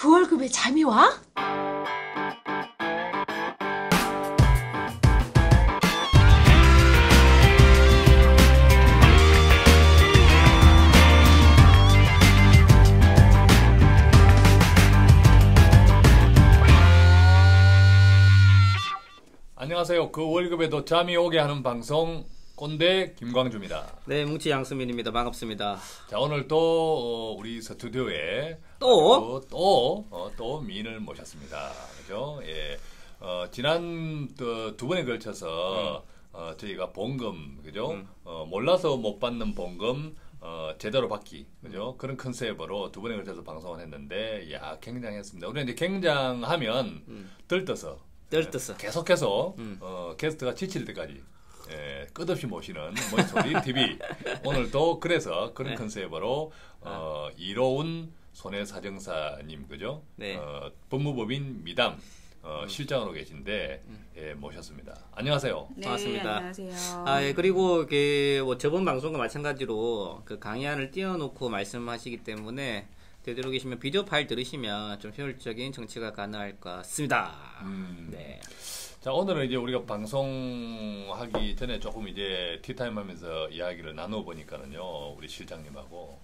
그 월급에 잠이 와? 안녕하세요. 그 월급에도 잠이 오게 하는 방송 꼰대 김광주입니다. 네, 뭉치 양수민입니다. 반갑습니다. 자, 오늘 또 우리 스튜디오에 또 미인을 모셨습니다. 그죠? 예. 지난 두 번에 걸쳐서 저희가 봉금, 그죠? 몰라서 못 받는 봉금 제대로 받기, 그죠? 그런 컨셉으로 두 번에 걸쳐서 방송을 했는데, 야, 굉장했습니다. 우리는 이제 굉장하면 들떠서 계속해서 게스트가 지칠 때까지 끝없이 모시는 머릿소리 TV. 오늘도 그래서 그런 컨셉으로 이로운 손해사정사님, 그죠? 네. 법무법인 미담 실장으로 계신데 모셨습니다. 안녕하세요. 네, 반갑습니다. 안녕하세요. 예, 그리고 뭐 저번 방송과 마찬가지로 그 강의안을 띄워놓고 말씀하시기 때문에 되도록 계시면 비디오 파일 들으시면 좀 효율적인 정치가 가능할 것 같습니다. 네. 자, 오늘은 이제 우리가 방송하기 전에 조금 이제 티타임 하면서 이야기를 나눠보니까는요, 우리 실장님하고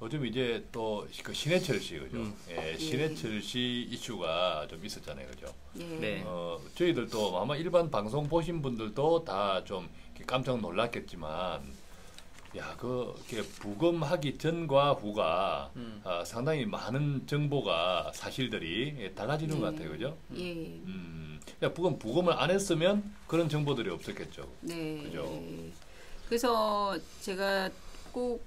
요즘 이제 또 그 신해철 씨, 그죠? 신해철 씨 이슈가 좀 있었잖아요, 그죠? 네. 저희들도 아마 일반 방송 보신 분들도 다 좀 깜짝 놀랐겠지만, 야, 이렇게 부검하기 전과 후가 상당히 많은 정보가 사실들이 달라지는 것 같아요, 그죠? 예. 부검을 안 했으면 그런 정보들이 없었겠죠. 네. 그죠? 그래서 제가 꼭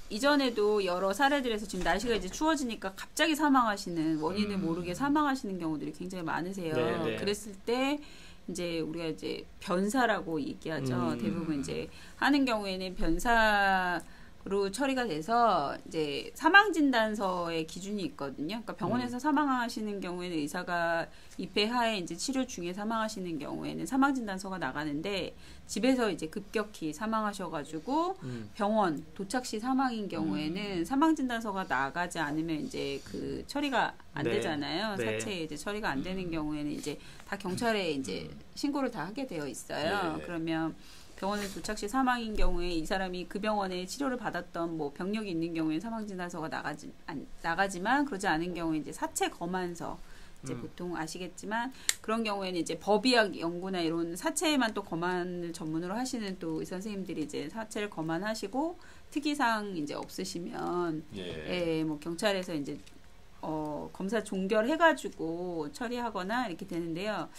이전에도 여러 사례들에서 지금 날씨가 이제 추워지니까 갑자기 사망하시는 원인을 모르게 사망하시는 경우들이 굉장히 많으세요. 네. 그랬을 때 이제 우리가 이제 변사라고 얘기하죠. 대부분 이제 하는 경우에는 변사로 처리가 돼서 이제 사망진단서의 기준이 있거든요. 그러니까 병원에서 사망하시는 경우에는 의사가 입회하에 이제 치료 중에 사망하시는 경우에는 사망진단서가 나가는데 집에서 이제 급격히 사망하셔가지고 병원 도착 시 사망인 경우에는 사망진단서가 나가지 않으면 이제 그 처리가 안 네. 되잖아요. 네. 사체에 이제 처리가 안 되는 경우에는 이제 다 경찰에 이제 신고를 다 하게 되어 있어요. 네. 그러면 병원에 도착 시 사망인 경우에 이 사람이 그 병원에 치료를 받았던 뭐 병력이 있는 경우에는 사망진단서가 나가지만 그러지 않은 경우에 이제 사체 검안서 이제 보통 아시겠지만 그런 경우에는 이제 법의학 연구나 이런 사체에만 또 검안을 전문으로 하시는 또 의사 선생님들이 이제 사체를 검안하시고 특이사항 이제 없으시면 뭐 경찰에서 이제 검사 종결해가지고 처리하거나 이렇게 되는데요.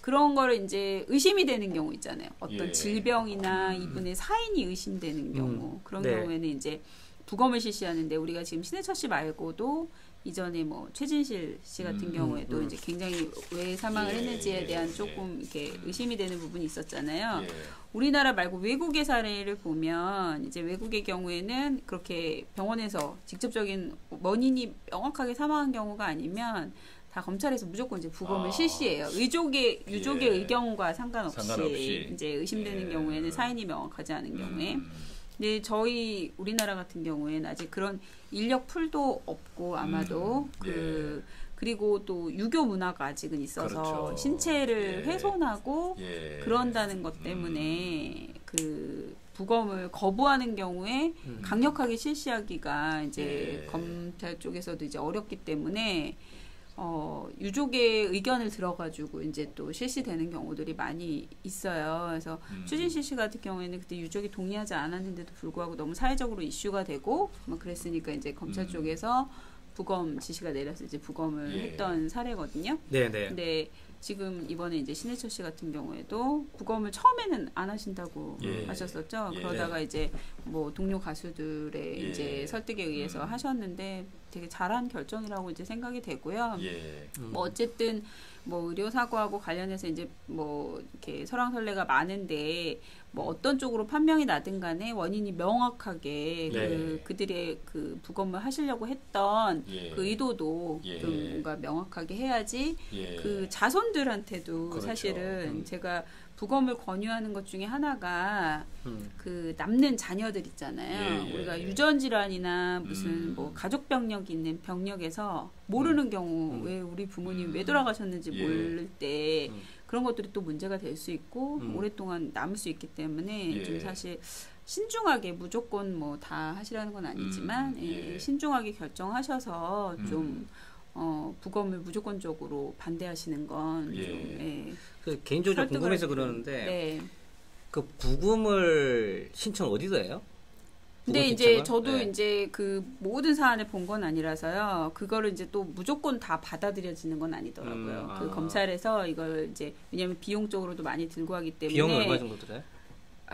그런 거를 이제 의심이 되는 경우 있잖아요. 어떤 질병이나 이분의 사인이 의심되는 경우. 그런 네. 경우에는 이제 부검을 실시하는데 우리가 지금 신해철 씨 말고도 이전에 뭐 최진실 씨 같은 경우에도 이제 굉장히 왜 사망을 했는지에 대한 조금 이렇게 의심이 되는 부분이 있었잖아요. 우리나라 말고 외국의 사례를 보면 이제 외국의 경우에는 그렇게 병원에서 직접적인 원인이 명확하게 사망한 경우가 아니면 다 검찰에서 무조건 이제 부검을 실시해요. 유족의 의견과 상관없이 이제 의심되는 경우에는 사인이 명확하지 않은 경우에. 근데 저희 우리나라 같은 경우에는 아직 그런 인력 풀도 없고 아마도 그리고 또 유교 문화가 아직은 있어서 그렇죠. 신체를 훼손하고 그런다는 것 때문에 그 부검을 거부하는 경우에 강력하게 실시하기가 이제 검찰 쪽에서도 이제 어렵기 때문에 유족의 의견을 들어가지고 이제 또 실시되는 경우들이 많이 있어요. 그래서 추진실 씨 같은 경우에는 그때 유족이 동의하지 않았는데도 불구하고 너무 사회적으로 이슈가 되고 막 그랬으니까 이제 검찰 쪽에서 부검 지시가 내려서 이제 부검을 했던 사례거든요. 네. 근데 지금 이번에 이제 신해철 씨 같은 경우에도 부검을 처음에는 안 하신다고 하셨었죠. 그러다가 이제 뭐 동료 가수들의 이제 설득에 의해서 하셨는데 되게 잘한 결정이라고 이제 생각이 되고요. 뭐 어쨌든 뭐 의료 사고하고 관련해서 이제 뭐 이렇게 설왕설래가 많은데 뭐 어떤 쪽으로 판명이 나든 간에 원인이 명확하게 그들의 그 부검을 하시려고 했던 그 의도도 좀 뭔가 명확하게 해야지 그 자손들 신부들한테도 그렇죠. 사실은 제가 부검을 권유하는 것 중에 하나가 그 남는 자녀들 있잖아요. 우리가 유전 질환이나 무슨 뭐 가족 병력이 있는 병력에서 모르는 경우 왜 우리 부모님 왜 돌아가셨는지 모를 때 그런 것들이 또 문제가 될 수 있고 오랫동안 남을 수 있기 때문에 좀 사실 신중하게 무조건 뭐 다 하시라는 건 아니지만 신중하게 결정하셔서 좀 부검을 무조건적으로 반대하시는 건 좀 그 개인적으로 궁금해서 그러는데 그 부검을 신청 어디서 해요? 근데 이제 저도 이제 그 모든 사안을 본 건 아니라서요. 그거를 이제 또 무조건 다 받아들여지는 건 아니더라고요. 그 검찰에서 이걸 이제 왜냐하면 비용적으로도 많이 들고 하기 때문에 비용은 얼마 정도 들어요?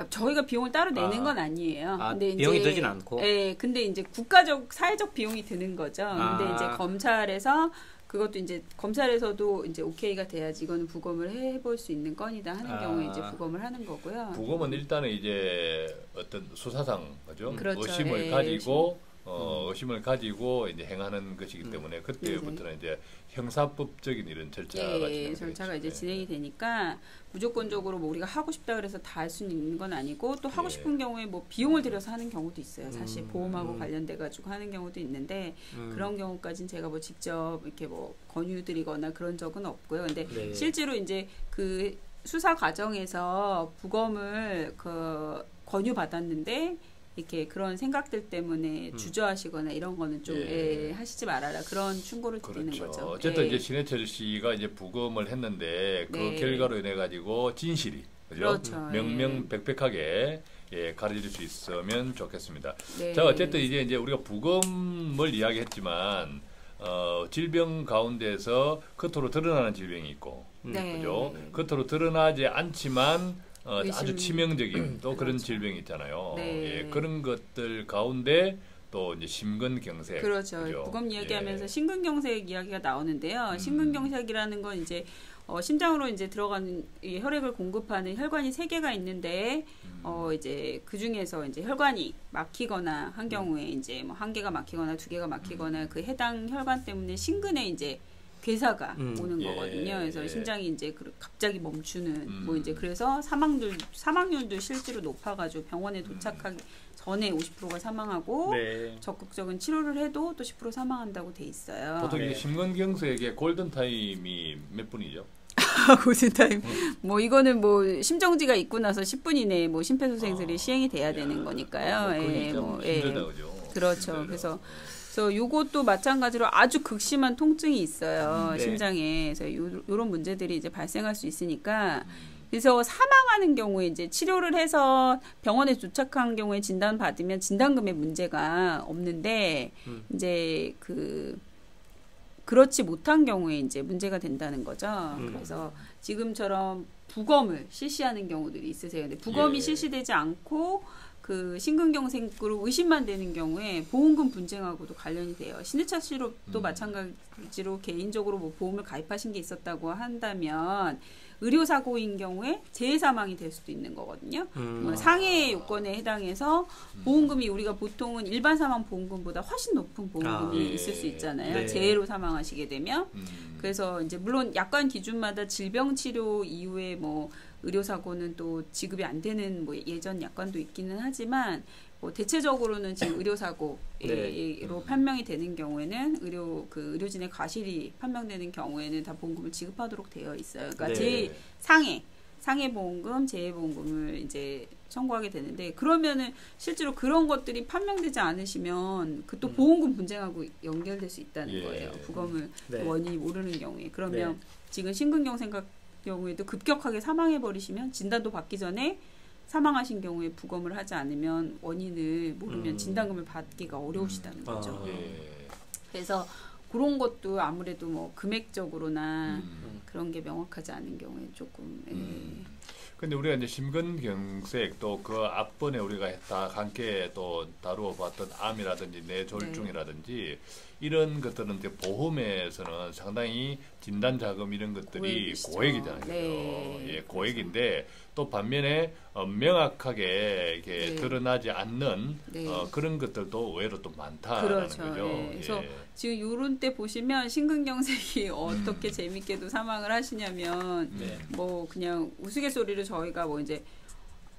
저희가 비용을 따로 내는 건 아니에요. 근데 비용이 이제, 들진 않고. 근데 이제 국가적 사회적 비용이 드는 거죠. 근데 이제 검찰에서 그것도 이제 검찰에서도 이제 오케이가 돼야지 이거는 부검을 해볼 수 있는 건이다 하는 경우에 이제 부검을 하는 거고요. 부검은 일단은 이제 어떤 수사상 그죠? 그렇죠. 의심을 가지고 의심을 가지고 이제 행하는 것이기 때문에 그때부터는 이제 형사법적인 이런 절차가 이제 진행이 되니까 무조건적으로 뭐 우리가 하고 싶다 그래서 다 할 수는 있는 건 아니고 또 하고 싶은 경우에 뭐 비용을 들여서 하는 경우도 있어요. 사실 보험하고 관련돼 가지고 하는 경우도 있는데 그런 경우까지는 제가 뭐 직접 이렇게 뭐 권유드리거나 그런 적은 없고요. 근데 실제로 이제 그 수사 과정에서 부검을 그 권유받았는데 이렇게 그런 생각들 때문에 주저하시거나 이런 거는 좀 하시지 말아라 그런 충고를 드리는 거죠. 어쨌든 이제 신해철 씨가 이제 부검을 했는데 그 결과로 인해 가지고 진실이 그렇죠? 명명백백하게 가려질 수 있으면 좋겠습니다. 자 어쨌든 이제 우리가 부검을 이야기했지만 질병 가운데서 겉으로 드러나는 질병이 있고 그죠? 겉으로 드러나지 않지만 아주 치명적인 또 그런 질병이 있잖아요. 그런 것들 가운데 또 이제 심근경색. 그렇죠. 그죠? 부검 이야기하면서 심근경색 이야기가 나오는데요. 심근경색이라는 건 이제 심장으로 이제 들어가는 이 혈액을 공급하는 혈관이 3개가 있는데 이제 그 중에서 이제 혈관이 막히거나 한 경우에 이제 뭐 1개가 막히거나 2개가 막히거나 그 해당 혈관 때문에 심근에 이제 괴사가 오는 거거든요. 그래서 심장이 이제 갑자기 멈추는 뭐 이제 그래서 사망률도 실제로 높아가지고 병원에 도착하기 전에 50%가 사망하고 적극적인 치료를 해도 또 10% 사망한다고 돼 있어요. 보통 이제 심근경색의 골든 타임이 몇 분이죠? 골든타임. 뭐 이거는 뭐 심정지가 있고 나서 10분 이내에 뭐 심폐소생술이 시행이 돼야 되는 거니까요. 힘들다 그죠? 그렇죠. 힘들다. 그래서 요것도 마찬가지로 아주 극심한 통증이 있어요. 심장에. 그래서 요런 문제들이 이제 발생할 수 있으니까 그래서 사망하는 경우에 이제 치료를 해서 병원에 도착한 경우에 진단받으면 진단금에 문제가 없는데 이제 그렇지 못한 경우에 이제 문제가 된다는 거죠. 그래서 지금처럼 부검을 실시하는 경우들이 있으세요. 근데 부검이 실시되지 않고 그 심근경색으로 의심만 되는 경우에 보험금 분쟁하고도 관련이 돼요. 신해철 씨도 마찬가지로 개인적으로 뭐 보험을 가입하신 게 있었다고 한다면 의료사고인 경우에 재해사망이 될 수도 있는 거거든요. 상해 요건에 해당해서 보험금이 우리가 보통은 일반 사망 보험금보다 훨씬 높은 보험금이 있을 수 있잖아요. 재해로 사망하시게 되면. 그래서 이제 물론 약관 기준마다 질병치료 이후에 뭐 의료사고는 또 지급이 안 되는 뭐 예전 약관도 있기는 하지만 뭐 대체적으로는 지금 의료사고로 판명이 되는 경우에는 의료진의 과실이 판명되는 경우에는 다 보험금을 지급하도록 되어 있어요. 그러니까 제일 상해 보험금, 재해 보험금을 이제 청구하게 되는데 그러면은 실제로 그런 것들이 판명되지 않으시면 그 또 보험금 분쟁하고 연결될 수 있다는 거예요. 부검을 원인이 모르는 경우에 그러면 지금 심근경색 경우에도 급격하게 사망해 버리시면 진단도 받기 전에 사망하신 경우에 부검을 하지 않으면 원인을 모르면 진단금을 받기가 어려우시다는 거죠. 그래서 그런 것도 아무래도 뭐 금액적으로나 그런 게 명확하지 않은 경우에 조금. 근데 우리가 이제 심근경색 또 그 앞번에 우리가 다 함께 또 다루어 봤던 암이라든지 뇌졸중이라든지 이런 것들은 이제 보험에서는 상당히 진단 자금 이런 것들이 고액이잖아요. 네. 예, 고액인데 또 반면에 명확하게 이렇게 네. 드러나지 않는 네. 그런 것들도 의외로 또 많다라는 그렇죠. 거죠. 예. 그래서 예. 지금 요런 때 보시면 심근경색이 어떻게 재밌게도 사망을 하시냐면 네. 뭐 그냥 우스갯소리로 저희가 뭐 이제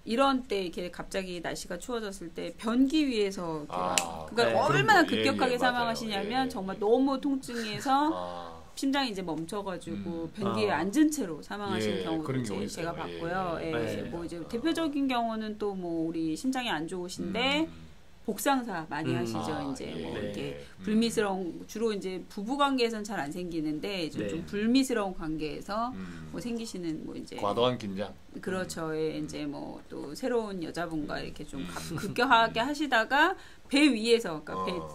이런 때 이렇게 갑자기 날씨가 추워졌을 때 변기 위에서 이렇게 그러니까 네. 얼마나 그런 거, 급격하게 예, 사망하시냐면 맞아요. 예. 정말 너무 통증에서 심장이 이제 멈춰가지고 변기에 앉은 채로 사망하시는 예, 경우도 그런 이제 경우 제가 있어요. 봤고요. 예, 예, 예. 뭐 이제 대표적인 경우는 또 뭐 우리 심장이 안 좋으신데 복상사 많이 하시죠. 이제 뭐 네. 이렇게 불미스러운 주로 이제 부부 관계에서는 잘 안 생기는데 좀, 네. 좀 불미스러운 관계에서 뭐 생기시는 뭐 이제 과도한 긴장. 그렇죠. 예, 이제 뭐 또 새로운 여자분과 이렇게 좀 급격하게 하시다가 배 위에서 그러니까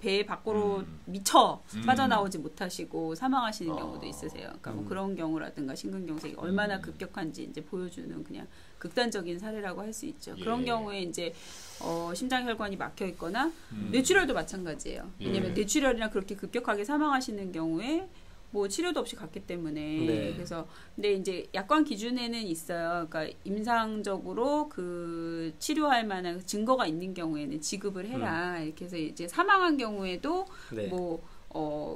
배 밖으로 미쳐 빠져나오지 못하시고 사망하시는 경우도 있으세요. 그러니까 뭐 그런 경우라든가 심근경색이 얼마나 급격한지 이제 보여주는 그냥 극단적인 사례라고 할 수 있죠. 그런 경우에 이제 심장 혈관이 막혀 있거나 뇌출혈도 마찬가지예요. 왜냐하면 뇌출혈이나 그렇게 급격하게 사망하시는 경우에 뭐 치료도 없이 갔기 때문에 네. 그래서 근데 이제 약관 기준에는 있어요. 그러니까 임상적으로 그 치료할 만한 증거가 있는 경우에는 지급을 해라. 이렇게 해서 이제 사망한 경우에도 네. 뭐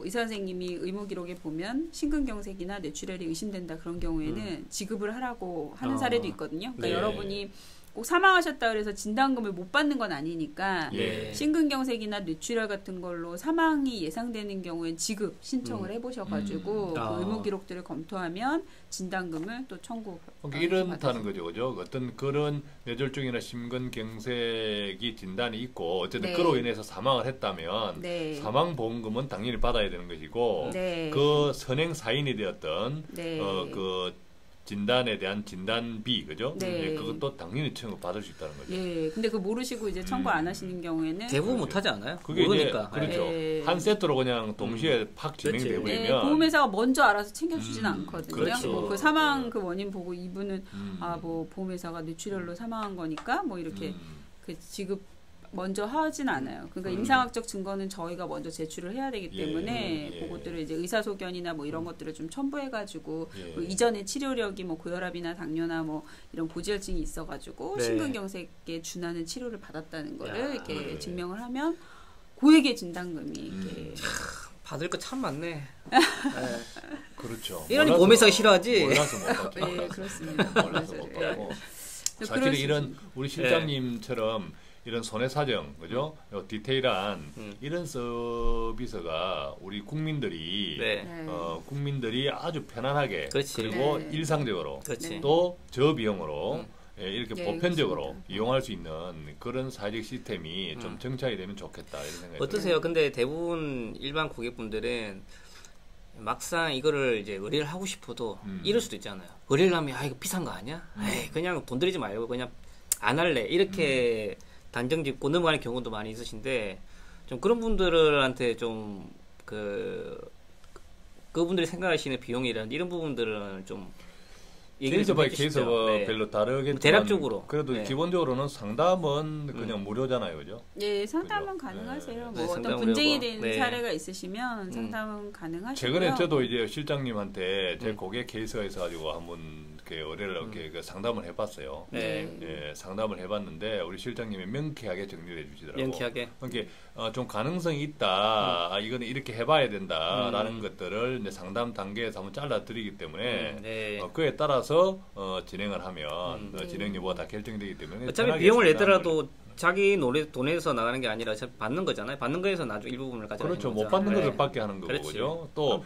의사 선생님이 의무 기록에 보면 심근경색이나 뇌출혈이 의심된다 그런 경우에는 지급을 하라고 하는 사례도 있거든요. 그러니까 네. 여러분이 꼭 사망하셨다 그래서 진단금을 못 받는 건 아니니까 예. 심근경색이나 뇌출혈 같은 걸로 사망이 예상되는 경우엔 지급 신청을 해보셔가지고 그 의무 기록들을 검토하면 진단금을 또 청구. 그러니까 이런다는 거죠, 그죠? 어떤 그런 뇌졸중이나 심근경색이 진단이 있고 어쨌든 네. 그로 인해서 사망을 했다면 네. 사망보험금은 당연히 받아야 되는 것이고 네. 그 선행 사인이 되었던 네. 그 진단에 대한 진단비, 그죠? 네. 예, 그것도 당연히 청구 받을 수 있다는 거죠. 예, 근데 그 모르시고 이제 청구 안 하시는 경우에는 대부분 못하지 않아요? 그게 모르니까. 이제 그렇죠. 예. 한 세트로 그냥 동시에 팍 진행돼 그렇지. 버리면 네, 보험회사가 먼저 알아서 챙겨주지는 않거든요. 그렇죠. 뭐 그 사망 그 원인 보고 이분은 뭐 보험회사가 뇌출혈로 사망한 거니까 뭐 이렇게 그 지급 먼저 하진 않아요. 그러니까 임상학적 증거는 저희가 먼저 제출을 해야 되기 때문에 그것들을 이제 의사소견이나 뭐 이런 것들을 좀 첨부해가지고 뭐 이전에 치료력이 뭐 고혈압이나 당뇨나 뭐 이런 고지혈증이 있어가지고 네. 심근경색에 준하는 치료를 받았다는 거를 이렇게 증명을 하면 고액의 진단금이 이렇게 받을 거 참 많네. 네. 그렇죠. 이러니 몰라서- 보험회사가 싫어하지. 몰라서 못 받죠. 예, 그렇습니다. 몰라서 못 예. 받고. 그럴 사실은 수 이런 있습니다. 우리 실장님처럼 이런 손해 사정, 그죠? 디테일한 이런 서비스가 우리 국민들이 네. 네. 국민들이 아주 편안하게 그렇지. 그리고 네. 일상적으로 그렇지. 네. 또 저비용으로 이렇게 네, 보편적으로 그렇습니다. 이용할 수 있는 그런 사회적 시스템이 좀 정착이 되면 좋겠다 이런 생각이 어떠세요? 근데 대부분 일반 고객분들은 막상 이거를 이제 의뢰를 하고 싶어도 이럴 수도 있잖아요. 의뢰를 하면 이거 비싼 거 아니야? 에이, 그냥 돈 들이지 말고 그냥 안 할래. 이렇게 단정 짓고 넘어가는 경우도 많이 있으신데 좀 그런 분들한테 좀 그분들이 생각하시는 비용이라는 이런 부분들은 좀 얘기를 케이스 좀 바이 해주시죠. 케이스 네. 별로 다르겠지만 대략적으로. 그래도 네. 기본적으로는 상담은 그냥 무료잖아요, 그죠? 예, 상담은 그죠? 가능하세요. 네. 뭐 네, 어떤 분쟁이 상담을 된 네. 사례가 있으시면 상담은 가능하시고요. 최근에 저도 이제 실장님한테 제 고객 케이스가 있어가지고 한번 이렇게 의뢰를 이렇게 그 상담을 해봤어요. 네. 예, 상담을 해봤는데 우리 실장님이 명쾌하게 정리를 해주시더라고요. 명쾌하게. 그러니까 좀 가능성이 있다. 이거는 이렇게 해봐야 된다라는 것들을 이제 상담 단계에서 한번 잘라드리기 때문에 네. 그에 따라서 진행을 하면 진행 여부가 다 결정되기 때문에 어차피 편하게 비용을 상담을 내더라도 자기 돈에서 나가는 게 아니라 어차피 받는 거잖아요. 받는 거에서 나중 일부분을 가져가는 그렇죠. 거죠. 못 받는 네. 것을 받게 하는 그렇지. 거고요. 또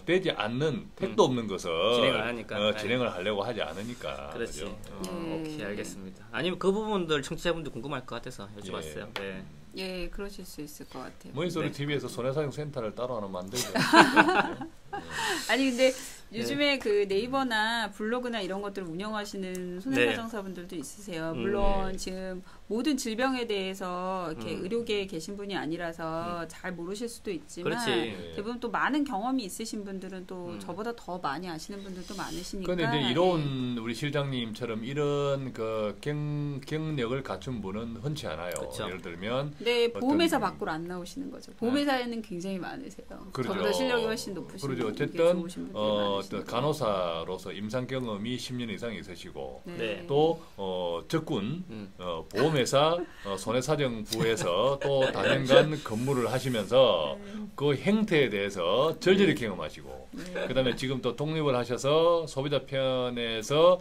되지 않는 택도 없는 것을 진행을 하니까. 진행을 하려고 하지 않으니까. 그렇지. 그죠? 오케이, 알겠습니다. 아니면 그 부분들 청취자분들 궁금할 것 같아서 여쭤봤어요. 네. 예, 그러실 수 있을 것 같아요. 모니소리 TV에서 손해사용 센터를 따로 하나 만들죠. 아니 근데 요즘에 그 네이버나 블로그나 이런 것들을 운영하시는 손해배상사분들도 있으세요. 물론 지금 모든 질병에 대해서 이렇게 의료계에 계신 분이 아니라서 잘 모르실 수도 있지만 대부분 또 많은 경험이 있으신 분들은 또 저보다 더 많이 아시는 분들도 많으시니까. 그런데 이제 이런 우리 실장님처럼 이런 그 경력을 갖춘 분은 흔치 않아요. 그쵸. 예를 들면 네, 보험회사 밖으로 안 나오시는 거죠. 보험회사에는 굉장히 많으세요. 그렇죠. 저보다 실력이 훨씬 높으신 그렇죠. 어쨌든 간호사로서 임상 경험이 10년 이상 있으시고 또 적군 보험회사 손해사정부에서 또 다년간 근무를 하시면서 그 행태에 대해서 절절히 경험하시고 그다음에 지금 또 독립을 하셔서 소비자 편에서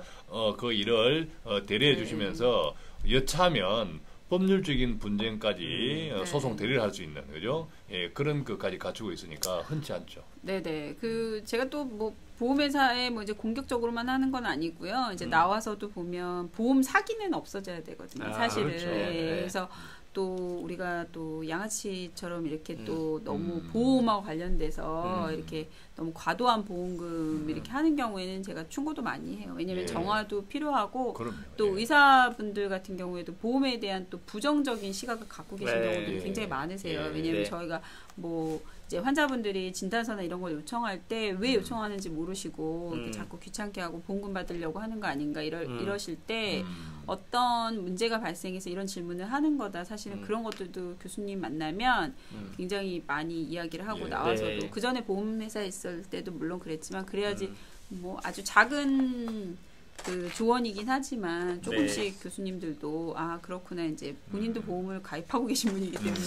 그 일을 대리해 주시면서 여차하면 법률적인 분쟁까지 소송 대리를 할 수 있는 그죠? 예, 그런 것까지 갖추고 있으니까 흔치 않죠. 네네. 제가 또 뭐 보험회사에 뭐 이제 공격적으로만 하는 건 아니고요. 이제 나와서도 보면 보험 사기는 없어져야 되거든요. 사실은. 그렇죠. 그래서 또 우리가 또 양아치처럼 이렇게 또 너무 보험하고 관련돼서 이렇게 너무 과도한 보험금 이렇게 하는 경우에는 제가 충고도 많이 해요. 왜냐하면 정화도 필요하고 또 의사분들 같은 경우에도 보험에 대한 또 부정적인 시각을 갖고 계신 경우도 굉장히 많으세요. 왜냐하면 저희가 뭐 이제 환자분들이 진단서나 이런 걸 요청할 때 왜 요청하는지 모르시고 이렇게 자꾸 귀찮게 하고 보험금 받으려고 하는 거 아닌가 이러실 때 어떤 문제가 발생해서 이런 질문을 하는 거다. 사실은 그런 것들도 교수님 만나면 굉장히 많이 이야기를 하고 나와서도 그 전에 보험회사에 있을 때도 물론 그랬지만 그래야지 뭐 아주 작은 그 조언이긴 하지만 조금씩 교수님들도 아 그렇구나 이제 본인도 보험을 가입하고 계신 분이기 때문에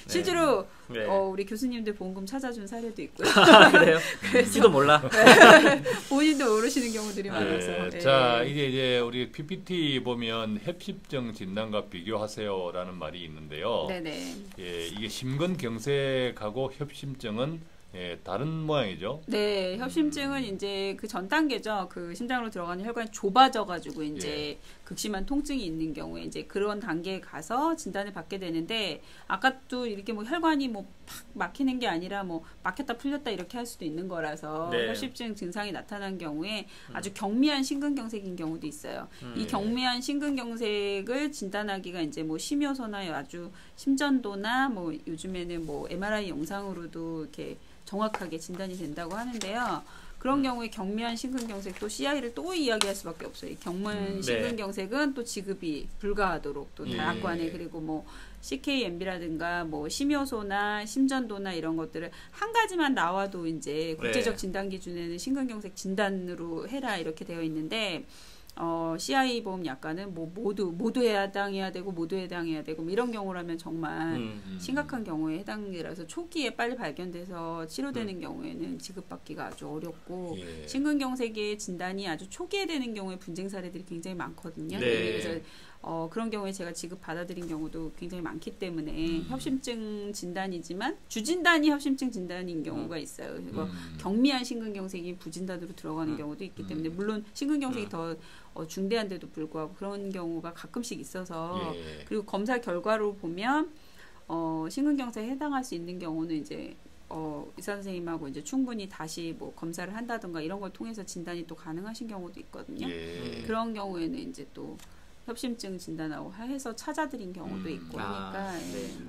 실제로 우리 교수님들 보험금 찾아준 사례도 있고요. 그래요? 지도 몰라. 본인도 모르시는 경우들이 많아서. 자 이제 우리 PPT 보면 협심증 진단과 비교하세요라는 말이 있는데요. 네네. 예, 이게 심근경색하고 협심증은 다른 모양이죠. 네, 협심증은 이제 그 전 단계죠. 그 심장으로 들어가는 혈관이 좁아져가지고 이제 극심한 통증이 있는 경우에 이제 그런 단계에 가서 진단을 받게 되는데 아까도 이렇게 뭐 혈관이 뭐 팍 막히는 게 아니라 뭐 막혔다 풀렸다 이렇게 할 수도 있는 거라서 협심증 증상이 나타난 경우에 아주 경미한 심근경색인 경우도 있어요. 이 경미한 심근경색을 진단하기가 이제 뭐 심요소나 아주 심전도나 뭐 요즘에는 뭐 MRI 영상으로도 이렇게 정확하게 진단이 된다고 하는데요. 그런 경우에 경미한 심근경색 또 CI를 또 이야기할 수밖에 없어요. 이 경미한 심근경색은 또 지급이 불가하도록 또 다락관에 그리고 뭐 CKMB라든가 뭐 심요소나 심전도나 이런 것들을 한 가지만 나와도 이제 국제적 진단 기준에는 심근경색 진단으로 해라 이렇게 되어 있는데 CI 보험 약관은 뭐 모두 해당해야 되고 모두 해당해야 되고 뭐 이런 경우라면 정말 심각한 경우에 해당이라서 초기에 빨리 발견돼서 치료되는 경우에는 지급받기가 아주 어렵고 심근경색의 진단이 아주 초기에 되는 경우에 분쟁 사례들이 굉장히 많거든요. 그래서 그런 경우에 제가 지급 받아들인 경우도 굉장히 많기 때문에 협심증 진단이지만 주진단이 협심증 진단인 경우가 있어요. 그리고 경미한 심근경색이 부진단으로 들어가는 경우도 있기 때문에 물론 심근경색이 더 중대한데도 불구하고 그런 경우가 가끔씩 있어서 그리고 검사 결과로 보면 심근경색에 해당할 수 있는 경우는 이제 의사 선생님하고 이제 충분히 다시 뭐 검사를 한다든가 이런 걸 통해서 진단이 또 가능하신 경우도 있거든요. 그런 경우에는 이제 또 협심증 진단하고 해서 찾아드린 경우도 있고 하니까.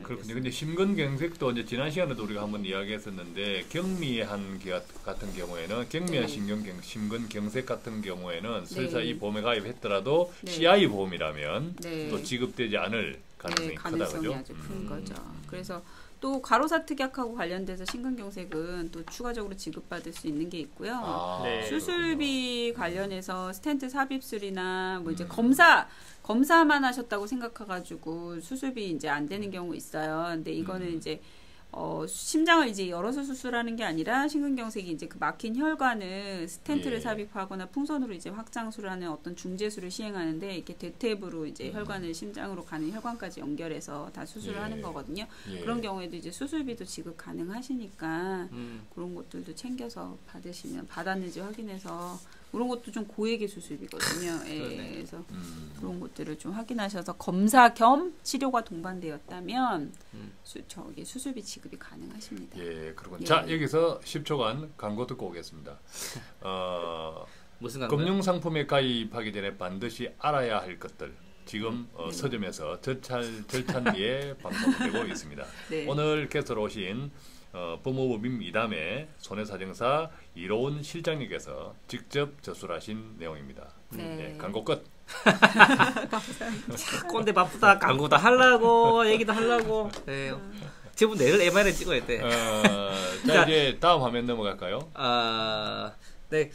그렇군요. 근데 심근경색도 이제 지난 시간에도 우리가 한번 이야기했었는데 경미한 같은 경우에는 경미한 심근경색 같은 경우에는 설사 이 보험에 가입했더라도 CI 보험이라면 또 지급되지 않을 가능성이 크다 그죠? 아주 큰 거죠. 그래서 또 가로사 특약하고 관련돼서 심근경색은 또 추가적으로 지급받을 수 있는 게 있고요. 수술비 관련해서 스텐트 삽입술이나 뭐 이제 검사만 하셨다고 생각해가지고 수술비 이제 안 되는 경우 있어요. 근데 이거는 이제 심장을 이제 열어서 수술하는 게 아니라 심근경색이 이제 그 막힌 혈관을 스텐트를 삽입하거나 풍선으로 이제 확장술을 하는 어떤 중재술을 시행하는데 이렇게 대퇴부로 이제 혈관을 심장으로 가는 혈관까지 연결해서 다 수술을 하는 거거든요. 그런 경우에도 이제 수술비도 지급 가능하시니까 그런 것들도 챙겨서 받으시면 받았는지 확인해서 그런 것도 좀 고액의 수술이거든요. 예, 그러네. 그래서 그런 것들을 좀 확인하셔서 검사 겸 치료가 동반되었다면 저기 수술비 지급이 가능하십니다. 예, 그렇군. 예. 자, 여기서 10초간 광고 듣고 오겠습니다. 무슨 광고요? 금융상품에 가입하기 전에 반드시 알아야 할 것들. 지금 서점에서 절찬리에 방송되고 있습니다. 네. 오늘 게스트로 오신 법무법인 미담의 손해사정사 이로운 실장님께서 직접 저술하신 내용입니다. 네. 광고 끝. 꼰대 바쁘다. 광고도 하려고 얘기도 하려고. 네. 지금 내일 MR을 찍어야 돼. 자, 이제 다음 화면 넘어갈까요? 네.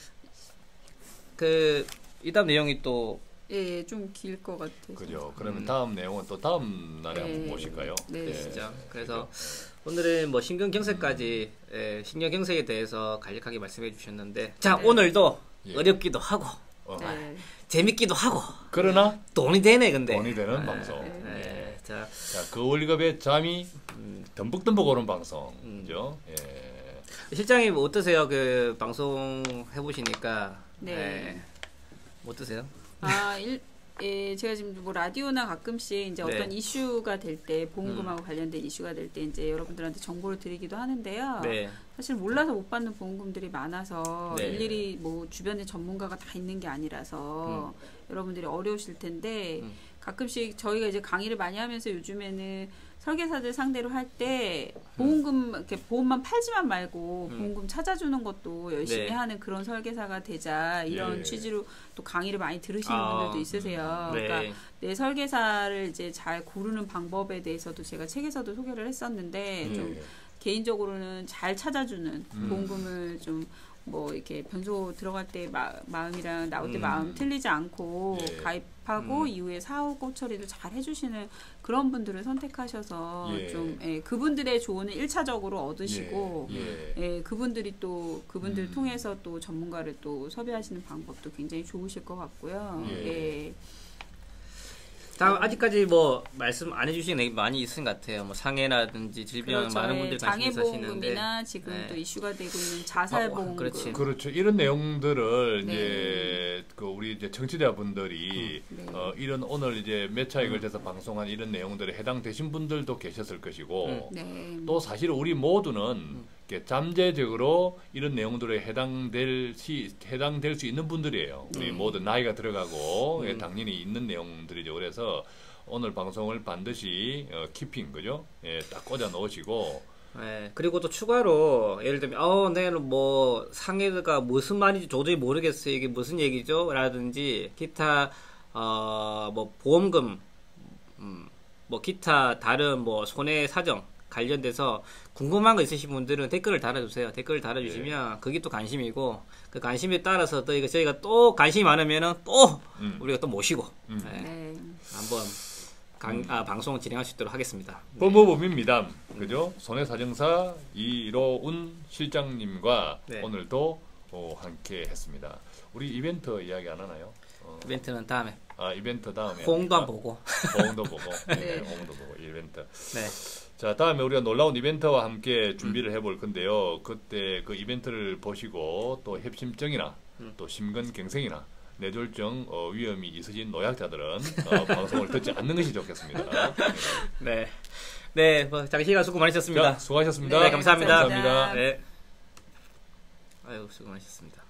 그 이다음 내용이 또 예, 좀 길 것 같아서. 그죠. 그러면 다음 내용은 또 다음 날에 한번 보실까요? 네. 진짜. 그래서 오늘은 뭐 신경경색까지 신경경색에 대해서 간략하게 말씀해 주셨는데 자 네. 오늘도 예. 어렵기도 하고 네. 재밌기도 하고 그러나 돈이 되네 근데 돈이 되는 방송. 네. 자 그 월급에 잠이 듬뿍듬뿍 오는 방송. 그죠? 예. 실장님 뭐 어떠세요? 그 방송 해보시니까 네. 어떠세요? 예, 제가 지금 뭐 라디오나 가끔씩 이제 네. 어떤 이슈가 될 때 보험금하고 관련된 이슈가 될 때 이제 여러분들한테 정보를 드리기도 하는데요. 네. 사실 몰라서 못 받는 보험금들이 많아서 네. 일일이 뭐 주변에 전문가가 다 있는 게 아니라서 여러분들이 어려우실 텐데 가끔씩 저희가 이제 강의를 많이 하면서 요즘에는 설계사들 상대로 할 때 보험금 이렇게 보험만 팔지만 말고 보험금 찾아주는 것도 열심히 네. 하는 그런 설계사가 되자 이런 예. 취지로 또 강의를 많이 들으시는 분들도 있으세요. 네. 그러니까 내 설계사를 이제 잘 고르는 방법에 대해서도 제가 책에서도 소개를 했었는데 좀 개인적으로는 잘 찾아주는 보험금을 좀 뭐 이렇게 변소 들어갈 때 마음이랑 나올 때 마음 틀리지 않고 예. 가입하고 이후에 사후 처리도 잘 해주시는 그런 분들을 선택하셔서 예. 좀 그분들의 조언을 1차적으로 얻으시고 예. 그분들이 또 그분들 통해서 또 전문가를 또 섭외하시는 방법도 굉장히 좋으실 것 같고요. 예. 예. 다음 아직까지 뭐 말씀 안 해주신 내용 많이 있은 것 같아요. 뭐 상해라든지 질병 그렇죠. 많은 분들 관심 있으시는데 장애보험금이나 지금 네. 또 이슈가 되고 있는 자살보험금. 그렇지. 그렇죠. 이런 내용들을 네. 이제 그 우리 이제 청취자분들이 네. 이런 오늘 이제 몇 차에 걸쳐서 방송한 이런 내용들에 해당되신 분들도 계셨을 것이고 네. 또 사실 우리 모두는 이렇게 잠재적으로 이런 내용들에 해당될 수 있는 분들이에요. 우리 모두 나이가 들어가고 당연히 있는 내용들이죠. 그래서 오늘 방송을 반드시 키핑 그죠? 예, 딱 꽂아 놓으시고. 네, 그리고 또 추가로 예를 들면 내는 뭐 상해가 무슨 말인지 도저히 모르겠어요. 이게 무슨 얘기죠? 라든지 기타 뭐 보험금 뭐 기타 다른 뭐 손해 사정 관련돼서 궁금한 거 있으신 분들은 댓글을 달아주세요. 댓글을 달아주시면 그게 또 관심이고 그 관심에 따라서 또 이거 저희가 또 관심이 많으면은 또 우리가 또 모시고 네. 한번 방송 진행할 수 있도록 하겠습니다. 법무법인 미담 그죠? 손해사정사 이로운 실장님과 네. 오늘도 함께 했습니다. 우리 이벤트 이야기 안 하나요? 이벤트는 다음에 이벤트 다음에 호응도 안 합니까? 보고 호응도 보고 네. 호응도 보고 이벤트. 네. 자, 다음에 우리가 놀라운 이벤트와 함께 준비를 해볼 건데요. 그때 그 이벤트를 보시고 또 협심증이나 또 심근경색이나 뇌졸중 위험이 있으신 노약자들은 방송을 듣지 않는 것이 좋겠습니다. 네. 네, 뭐 장시간 수고 많으셨습니다. 자, 수고하셨습니다. 네, 감사합니다. 감사합니다. 네. 아유, 수고 많으셨습니다.